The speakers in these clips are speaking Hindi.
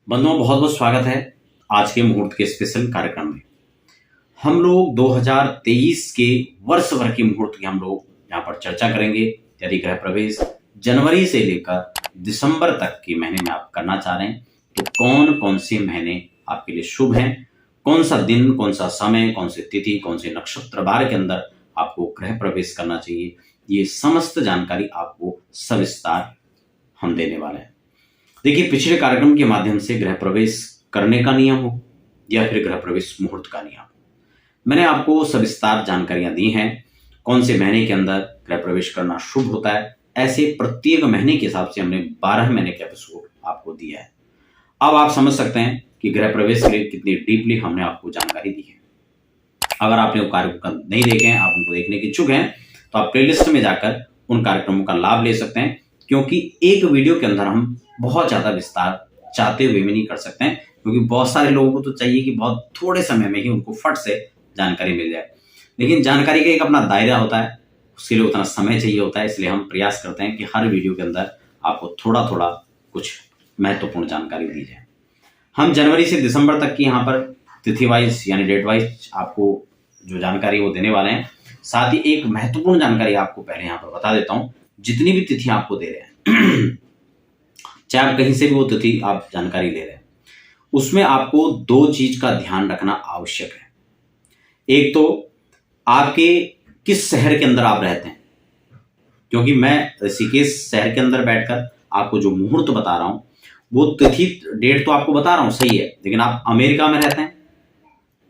बंधुओं, बहुत बहुत स्वागत है आज के मुहूर्त के स्पेशल कार्यक्रम में। हम लोग 2023 के वर्ष भर के मुहूर्त की हम लोग यहाँ पर चर्चा करेंगे। यदि गृह प्रवेश जनवरी से लेकर दिसंबर तक के महीने में आप करना चाह रहे हैं तो कौन कौन से महीने आपके लिए शुभ हैं, कौन सा दिन, कौन सा समय, कौन सी तिथि, कौन से नक्षत्र वार के अंदर आपको गृह प्रवेश करना चाहिए, ये समस्त जानकारी आपको सविस्तार हम देने वाले हैं। देखिए, पिछले कार्यक्रम के माध्यम से गृह प्रवेश करने का नियम हो या फिर गृह प्रवेश मुहूर्त का नियम, मैंने आपको सविस्तार जानकारियां दी हैं। कौन से महीने के अंदर गृह प्रवेश करना शुभ होता है, ऐसे प्रत्येक महीने के हिसाब से हमने 12 महीने के एपिसोड आपको दिया है। अब आप समझ सकते हैं कि गृह प्रवेश के लिए कितनी डीपली हमने आपको जानकारी दी है। अगर आपने वो कार्यक्रम नहीं देखे हैं, आप उनको देखने के इच्छुक हैं, तो आप प्लेलिस्ट में जाकर उन कार्यक्रमों का लाभ ले सकते हैं, क्योंकि एक वीडियो के अंदर हम बहुत ज्यादा विस्तार चाहते हुए भी नहीं कर सकते हैं, क्योंकि बहुत सारे लोगों को तो चाहिए कि बहुत थोड़े समय में ही उनको फट से जानकारी मिल जाए। लेकिन जानकारी का एक अपना दायरा होता है, उसके लिए उतना समय चाहिए होता है। इसलिए हम प्रयास करते हैं कि हर वीडियो के अंदर आपको थोड़ा थोड़ा कुछ महत्वपूर्ण जानकारी दी जाए। हम जनवरी से दिसंबर तक की यहाँ पर तिथि वाइज यानी डेट वाइज आपको जो जानकारी वो देने वाले हैं। साथ ही एक महत्वपूर्ण जानकारी आपको पहले यहाँ पर बता देता हूँ। जितनी भी तिथि आपको दे रहे हैं चाहे आप कहीं से भी वो तिथि आप जानकारी ले रहे हैं, उसमें आपको दो चीज का ध्यान रखना आवश्यक है। एक तो आपके किस शहर के अंदर आप रहते हैं, क्योंकि मैं ऋषिकेश शहर के अंदर बैठकर आपको जो मुहूर्त बता रहा हूं, वो तिथि डेट तो आपको बता रहा हूं सही है, लेकिन आप अमेरिका में रहते हैं,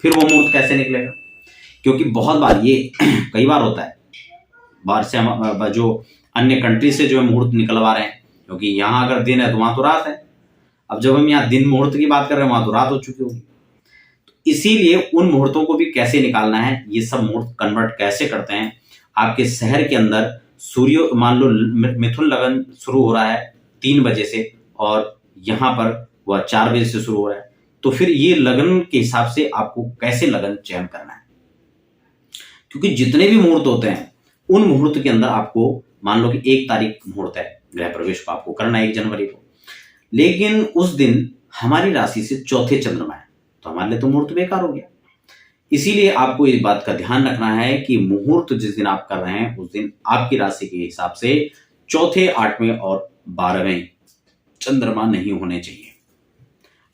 फिर वो मुहूर्त कैसे निकलेगा? क्योंकि बहुत बार ये कई बार होता है, बाहर से हम जो अन्य कंट्री से जो है मुहूर्त निकलवा रहे हैं, क्योंकि यहाँ अगर दिन है तो वहां तो रात है। अब जब हम यहाँ दिन मुहूर्त की बात कर रहे हैं, वहां तो रात हो चुकी होगी। तो इसीलिए उन मुहूर्तों को भी कैसे निकालना है, ये सब मुहूर्त कन्वर्ट कैसे करते हैं। आपके शहर के अंदर सूर्य मान लो मिथुन लगन शुरू हो रहा है 3 बजे से, और यहाँ पर वह 4 बजे से शुरू हो रहा है, तो फिर ये लगन के हिसाब से आपको कैसे लगन चयन करना है। क्योंकि जितने भी मुहूर्त होते हैं उन मुहूर्त के अंदर आपको मान लो कि 1 तारीख मुहूर्त है, गृह प्रवेश को आपको करना है 1 जनवरी को, लेकिन उस दिन हमारी राशि से चौथे चंद्रमा है, तो हमारे लिए तो मुहूर्त बेकार हो गया। इसीलिए आपको इस बात का ध्यान रखना है कि मुहूर्त जिस दिन आप कर रहे हैं उस दिन आपकी राशि के हिसाब से चौथे, 8वें और 12वें चंद्रमा नहीं होने चाहिए।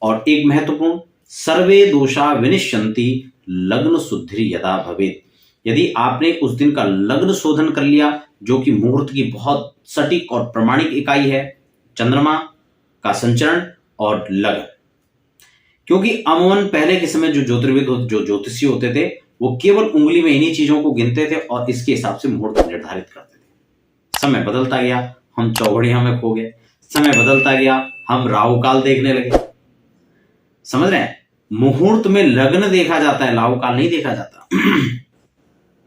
और एक महत्वपूर्ण, सर्वे दोषा विनिश्यन्ति लग्न शुद्धि यदा भवेत्। यदि आपने उस दिन का लग्न शोधन कर लिया, जो कि मुहूर्त की बहुत सटीक और प्रमाणिक इकाई है, चंद्रमा का संचरण और लगन। क्योंकि अमूमन पहले के समय जो ज्योतिर्विद, जो ज्योतिषी होते थे, वो केवल उंगली में इन्हीं चीजों को गिनते थे और इसके हिसाब से मुहूर्त निर्धारित करते थे। समय बदलता गया, हम चौघड़ियों में खो गए। समय बदलता गया, हम राहु काल देखने लगे। समझ रहे हैं? मुहूर्त में लग्न देखा जाता है, राहु काल नहीं देखा जाता।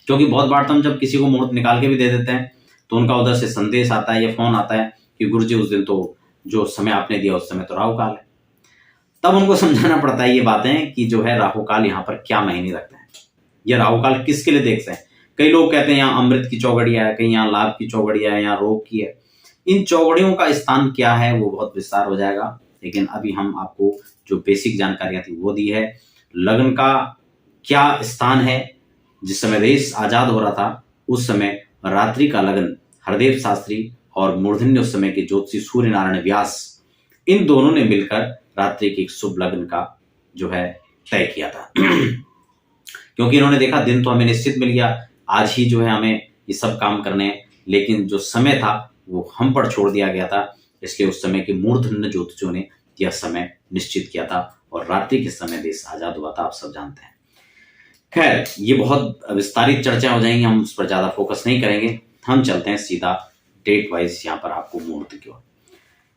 क्योंकि बहुत बार तो हम जब किसी को मुहूर्त निकाल के भी दे देते हैं तो उनका उधर से संदेश आता है या फोन आता है कि गुरुजी उस दिन तो जो समय आपने दिया उस समय तो राहु काल है। तब उनको समझाना पड़ता है ये बातें कि जो है राहु काल यहाँ पर क्या मायने रखते हैं, या राहु काल किसके लिए देखते हैं। कई लोग कहते हैं यहाँ अमृत की चौघड़िया है, कहीं यहाँ लाभ की चौघड़िया है, यहाँ रोग की है। इन चौघड़ियों का स्थान क्या है वो बहुत विस्तार हो जाएगा, लेकिन अभी हम आपको जो बेसिक जानकारियां थी वो दी है। लगन का क्या स्थान है, जिस समय देश आजाद हो रहा था उस समय रात्रि का लगन हरदेव शास्त्री और मूर्धन्य उस समय के ज्योतिषी सूर्य नारायण व्यास, इन दोनों ने मिलकर रात्रि के एक शुभ लगन का जो है तय किया था। क्योंकि इन्होंने देखा दिन तो हमें निश्चित मिल गया, आज ही जो है हमें ये सब काम करने हैं, लेकिन जो समय था वो हम पर छोड़ दिया गया था। इसलिए उस समय के मूर्धन्य ज्योतिषियों ने यह समय निश्चित किया था और रात्रि के समय देश आजाद हुआ था, आप सब जानते हैं। खैर, ये बहुत विस्तारित चर्चा हो जाएंगी, हम उस पर ज्यादा फोकस नहीं करेंगे। हम चलते हैं सीधा डेट वाइज यहाँ पर आपको मुहूर्त की ओर।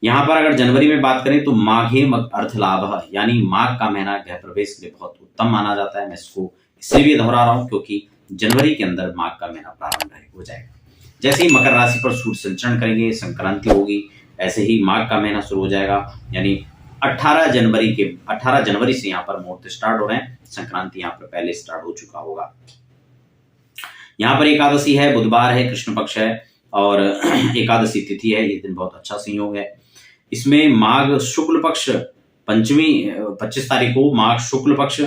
यहाँ पर अगर जनवरी में बात करें तो माघे अर्थ लाभ, यानी माघ का महीना गृह प्रवेश के लिए बहुत उत्तम माना जाता है। मैं इसको इसलिए भी दोहरा रहा हूँ क्योंकि जनवरी के अंदर माघ का महीना प्रारंभ हो जाएगा। जैसे ही मकर राशि पर सूर्य संचरण करेंगे, संक्रांति होगी, ऐसे ही माघ का महीना शुरू हो जाएगा। यानी 18 जनवरी से यहाँ पर मुहूर्त स्टार्ट हो रहे हैं। संक्रांति यहाँ पर पहले स्टार्ट हो चुका होगा। यहाँ पर एकादशी है, बुधवार है, कृष्ण पक्ष है और एकादशी तिथि है। ये दिन बहुत अच्छा संयोग है। इसमें माघ शुक्ल पक्ष पंचमी 25 तारीख को माघ शुक्ल पक्ष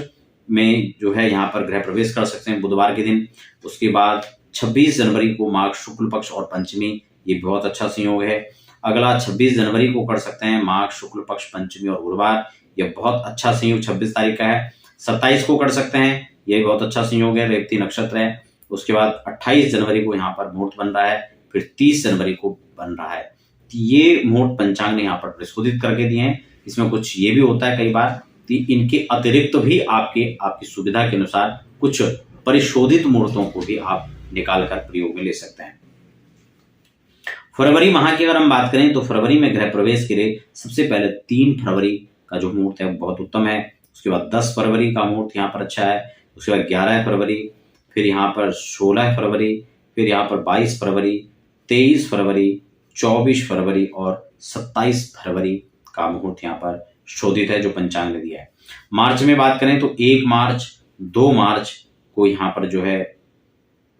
में जो है यहाँ पर गृह प्रवेश कर सकते हैं बुधवार के दिन। उसके बाद 26 जनवरी को माघ शुक्ल पक्ष और पंचमी, ये बहुत अच्छा संयोग है। अगला 26 जनवरी को कर सकते हैं माघ शुक्ल पक्ष, पंचमी और गुरुवार, ये बहुत अच्छा संयोग 26 तारीख का है। 27 को कर सकते हैं, ये बहुत अच्छा संयोग है, रेवती नक्षत्र है। उसके बाद 28 जनवरी को यहाँ पर मुहूर्त बन रहा है, फिर 30 जनवरी को बन रहा है। ये मुहूर्त पंचांग ने यहाँ पर प्रशोधित करके दिए हैं। इसमें कुछ ये भी होता है कई बार कि इनके अतिरिक्त भी आपकी सुविधा के अनुसार कुछ परिशोधित मुहूर्तों को भी आप निकाल कर प्रयोग में ले सकते हैं। फरवरी माह की अगर हम बात करें तो फरवरी में गृह प्रवेश के लिए सबसे पहले 3 फरवरी का जो मुहूर्त है बहुत उत्तम है। उसके बाद 10 फरवरी का मुहूर्त यहाँ पर अच्छा है। उसके बाद 11 फरवरी, फिर यहाँ पर 16 फरवरी, फिर यहाँ पर 22 फरवरी, 23 फरवरी, 24 फरवरी और 27 फरवरी का मुहूर्त यहाँ पर शोधित है जो पंचांग ने दिया है। मार्च में बात करें तो 1 मार्च, 2 मार्च को यहाँ पर जो है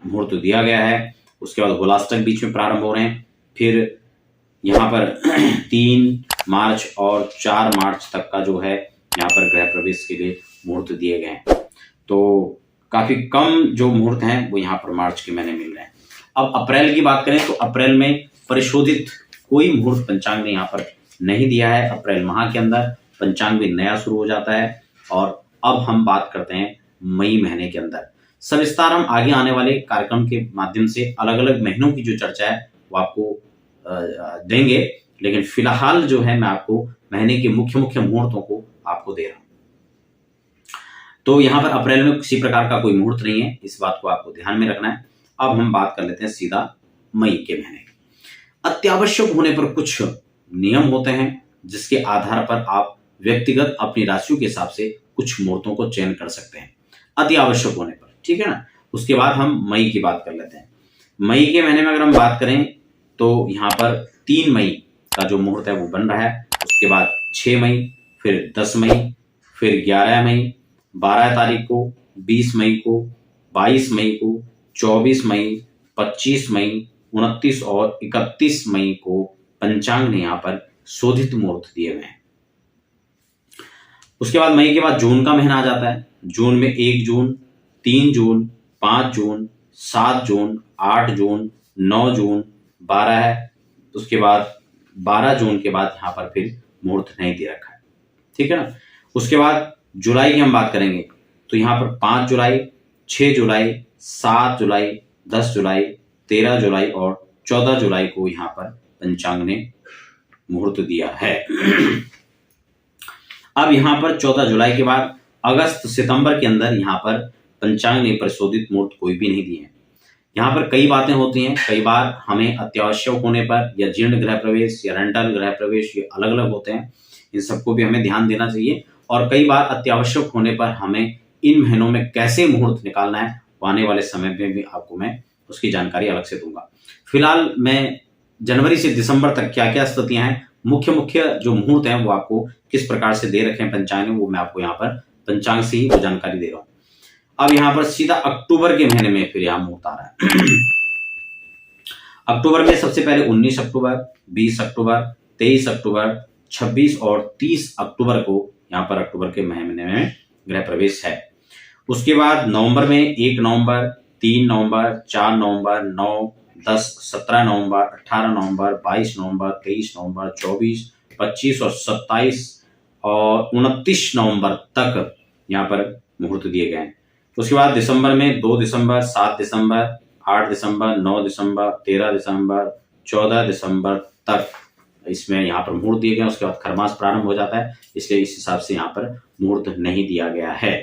मुहूर्त दिया गया है। उसके बाद गोलाष्टक बीच में प्रारंभ हो रहे हैं, फिर यहाँ पर 3 मार्च और 4 मार्च तक का जो है यहाँ पर गृह प्रवेश के लिए मुहूर्त दिए गए हैं। तो काफी कम जो मुहूर्त हैं वो यहाँ पर मार्च के महीने मिल रहे हैं। अब अप्रैल की बात करें तो अप्रैल में परिशोधित कोई मुहूर्त पंचांग ने यहाँ पर नहीं दिया है। अप्रैल माह के अंदर पंचांग भी नया शुरू हो जाता है। और अब हम बात करते हैं मई महीने के अंदर। सविस्तार हम आगे आने वाले कार्यक्रम के माध्यम से अलग अलग महीनों की जो चर्चा है वो आपको देंगे, लेकिन फिलहाल जो है मैं आपको महीने के मुख्य मुख्य मुहूर्तों को आपको दे रहा हूं। तो यहाँ पर अप्रैल में किसी प्रकार का कोई मुहूर्त नहीं है, इस बात को आपको ध्यान में रखना है। अब हम बात कर लेते हैं सीधा मई के महीने की। अत्यावश्यक होने पर कुछ नियम होते हैं जिसके आधार पर आप व्यक्तिगत अपनी राशियों के हिसाब से कुछ मुहूर्तों को चयन कर सकते हैं अति आवश्यक होने पर, ठीक है ना। उसके बाद हम मई की बात कर लेते हैं। मई के महीने में अगर हम बात करें तो यहाँ पर 3 मई का जो मुहूर्त है वो बन रहा है। उसके बाद 6 मई, फिर 10 मई, फिर 11 मई, 12 तारीख को, 20 मई को, 22 मई को, 24 मई, 25 मई, 29 और 31 मई को पंचांग ने यहाँ पर शोधित मुहूर्त दिए हुए हैं। उसके बाद मई के बाद जून का महीना आ जाता है। जून में 1 जून, 3 जून, 5 जून, 7 जून, 8 जून, 9 जून, 12 है। उसके बाद 12 जून के बाद यहाँ पर फिर मुहूर्त नहीं दे रखा है, ठीक है ना। उसके बाद जुलाई की हम बात करेंगे तो यहाँ पर 5 जुलाई, 6 जुलाई, 7 जुलाई, 10 जुलाई, 13 जुलाई और 14 जुलाई को यहाँ पर पंचांग ने मुहूर्त दिया है। अब यहाँ पर 14 जुलाई के बाद अगस्त सितंबर के अंदर यहाँ पर पंचांग ने प्रशोधित मुहूर्त कोई भी नहीं दिए हैं। यहाँ पर कई बातें होती हैं, कई बार हमें अत्यावश्यक होने पर या जीर्ण गृह प्रवेश या रेंटल गृह प्रवेश, ये अलग अलग होते हैं, इन सबको भी हमें ध्यान देना चाहिए। और कई बार अत्यावश्यक होने पर हमें इन महीनों में कैसे मुहूर्त निकालना है वो आने वाले समय में भी आपको मैं उसकी जानकारी अलग से दूंगा। फिलहाल मैं जनवरी से दिसंबर तक क्या क्या स्थितियां हैं, मुख्य मुख्य जो मुहूर्त हैं वो आपको किस प्रकार से दे रखे हैं पंचांग ने, वो मैं आपको यहाँ पर पंचांग से ही वो जानकारी दे रहा हूँ। अब यहाँ पर सीधा अक्टूबर के महीने में फिर यहाँ मुहूर्त आ रहा है। अक्टूबर में सबसे पहले 19 अक्टूबर, 20 अक्टूबर, 23 अक्टूबर, 26 और 30 अक्टूबर को यहाँ पर अक्टूबर के महीने में गृह प्रवेश है। उसके बाद नवंबर में 1 नवंबर, 3 नवंबर, 4 नवंबर, 9, 10, 17 नवंबर, 18 नवंबर, 22 नवंबर, 23 नवंबर, 24, 25 और 27 और 29 नवंबर तक यहाँ पर मुहूर्त दिए गए हैं। उसके बाद दिसंबर में 2 दिसंबर, 7 दिसंबर, 8 दिसंबर, 9 दिसंबर, 13 दिसंबर, 14 दिसंबर तक इसमें यहाँ पर मुहूर्त दिए गए। उसके बाद खरमास प्रारंभ हो जाता है, इसलिए इस हिसाब से यहाँ पर मुहूर्त नहीं दिया गया है।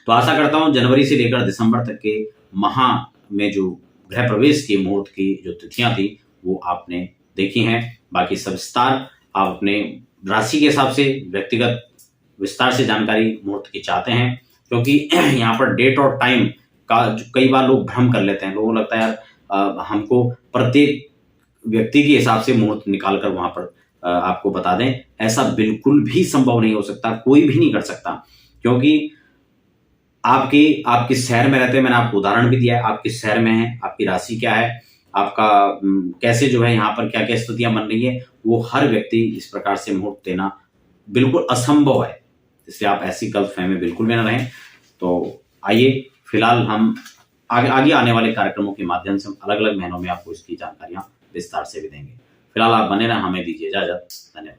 तो आशा करता हूँ जनवरी से लेकर दिसंबर तक के माह में जो गृह प्रवेश के मुहूर्त की जो तिथियां थी वो आपने देखी हैं। बाकी सविस्तार आप अपने राशि के हिसाब से व्यक्तिगत विस्तार से जानकारी मुहूर्त की चाहते हैं, क्योंकि यहाँ पर डेट और टाइम का कई बार लोग भ्रम कर लेते हैं। लोगों को लगता है यार हमको प्रत्येक व्यक्ति के हिसाब से मुहूर्त निकाल कर वहां पर आपको बता दें, ऐसा बिल्कुल भी संभव नहीं हो सकता, कोई भी नहीं कर सकता। क्योंकि आप किस शहर में रहते हैं, मैंने आपको उदाहरण भी दिया है, आप किस शहर में हैं, आपकी राशि क्या है, आपका कैसे जो है यहाँ पर क्या क्या स्थितियां बन रही है, वो हर व्यक्ति इस प्रकार से मुहूर्त देना बिल्कुल असंभव है, इसलिए आप ऐसी गलतफहमी में बिल्कुल भी न रहें। तो आइए फिलहाल हम आगे आने वाले कार्यक्रमों के माध्यम से अलग अलग महीनों में आपको इसकी जानकारियां विस्तार से भी देंगे। फिलहाल आप बने रहें, हमें दीजिए इजाजत। धन्यवाद।